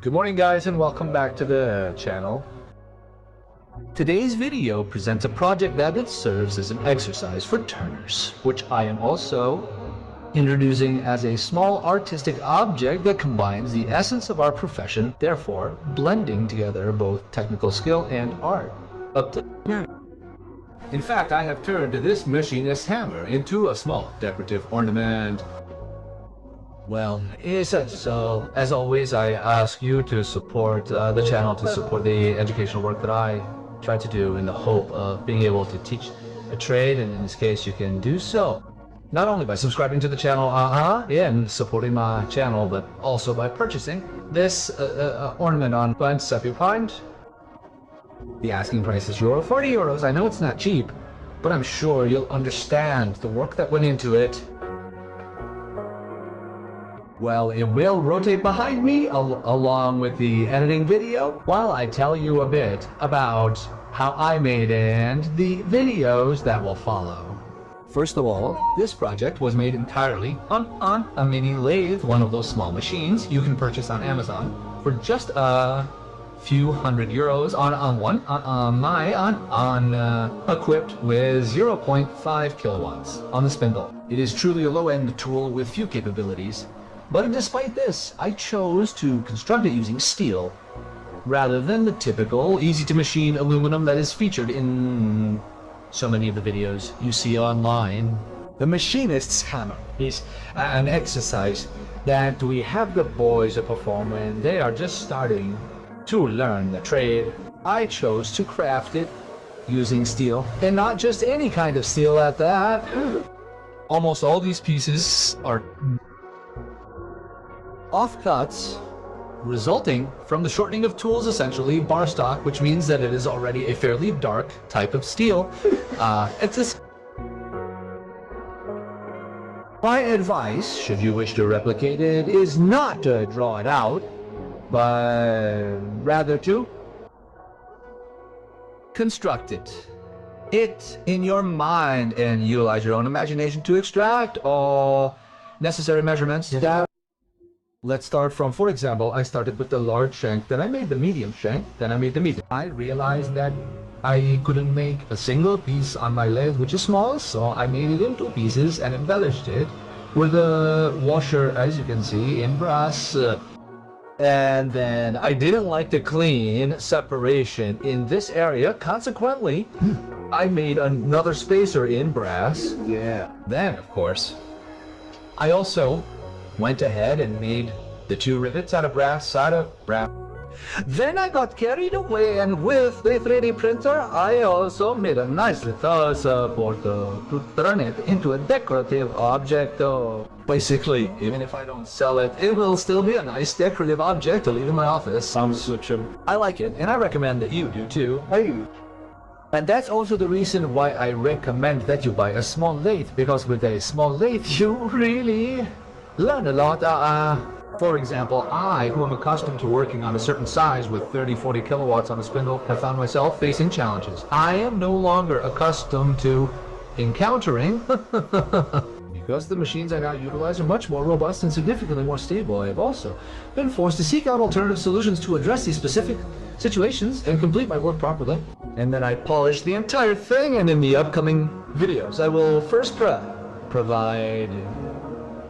Good morning guys and welcome back to the channel. Today's video presents a project that serves as an exercise for turners, which I am also introducing as a small artistic object that combines the essence of our profession, therefore blending together both technical skill and art. In fact, I have turned this machinist hammer into a small decorative ornament. Well, so as always, I ask you to support the channel, to support the educational work that I try to do in the hope of being able to teach a trade, and in this case you can do so not only by subscribing to the channel and supporting my channel, but also by purchasing this ornament on Find. The asking price is €40. I know it's not cheap, but I'm sure you'll understand the work that went into it. Well, it will rotate behind me along with the editing video while I tell you a bit about how I made and the videos that will follow. First of all, this project was made entirely on a mini lathe, one of those small machines you can purchase on Amazon for just a few €100 equipped with 0.5 kilowatts on the spindle. It is truly a low-end tool with few capabilities. But despite this, I chose to construct it using steel, rather than the typical easy-to-machine aluminum that is featured in so many of the videos you see online. The machinist's hammer is an exercise that we have the boys perform when they are just starting to learn the trade. I chose to craft it using steel, and not just any kind of steel at that. Almost all these pieces are offcuts resulting from the shortening of tools, essentially bar stock, which means that it is already a fairly dark type of steel. My advice, should you wish to replicate it, is not to draw it out, but rather to construct it in your mind and utilize your own imagination to extract all necessary measurements down. Let's start from, for example, I started with the large shank, then I made the medium shank, then I made the medium. I realized that I couldn't make a single piece on my lathe which is small, so I made it into pieces and embellished it with a washer, as you can see, in brass. And then I didn't like the clean separation in this area, consequently, I made another spacer in brass. Yeah. Then, of course, I also went ahead and made the two rivets out of brass, Then I got carried away, and with the 3D printer, I also made a nice little support to turn it into a decorative object. Basically, even if I don't sell it, it will still be a nice decorative object to leave in my office. I like it, and I recommend that you do too. And that's also the reason why I recommend that you buy a small lathe, because with a small lathe, you really learn a lot. For example, I, who am accustomed to working on a certain size with 30-40 kilowatts on a spindle, have found myself facing challenges I am no longer accustomed to encountering. Because the machines I now utilize are much more robust and significantly more stable, I have also been forced to seek out alternative solutions to address these specific situations and complete my work properly. And then I polish the entire thing, and in the upcoming videos I will first provide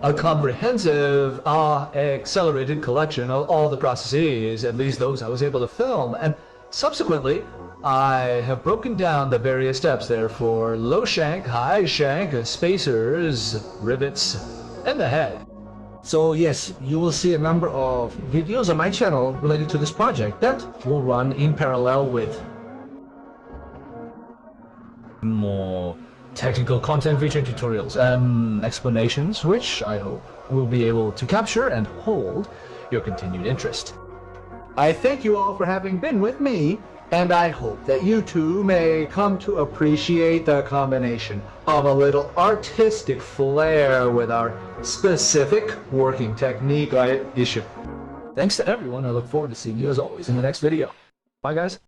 a comprehensive, accelerated collection of all the processes, at least those I was able to film, and subsequently I have broken down the various steps there for low shank, high shank, spacers, rivets, and the head. So yes, you will see a number of videos on my channel related to this project that will run in parallel with more technical content featuring tutorials and explanations, which I hope will be able to capture and hold your continued interest. I thank you all for having been with me, and I hope that you too may come to appreciate the combination of a little artistic flair with our specific working technique issue. Thanks to everyone. I look forward to seeing you as always in the next video. Bye guys.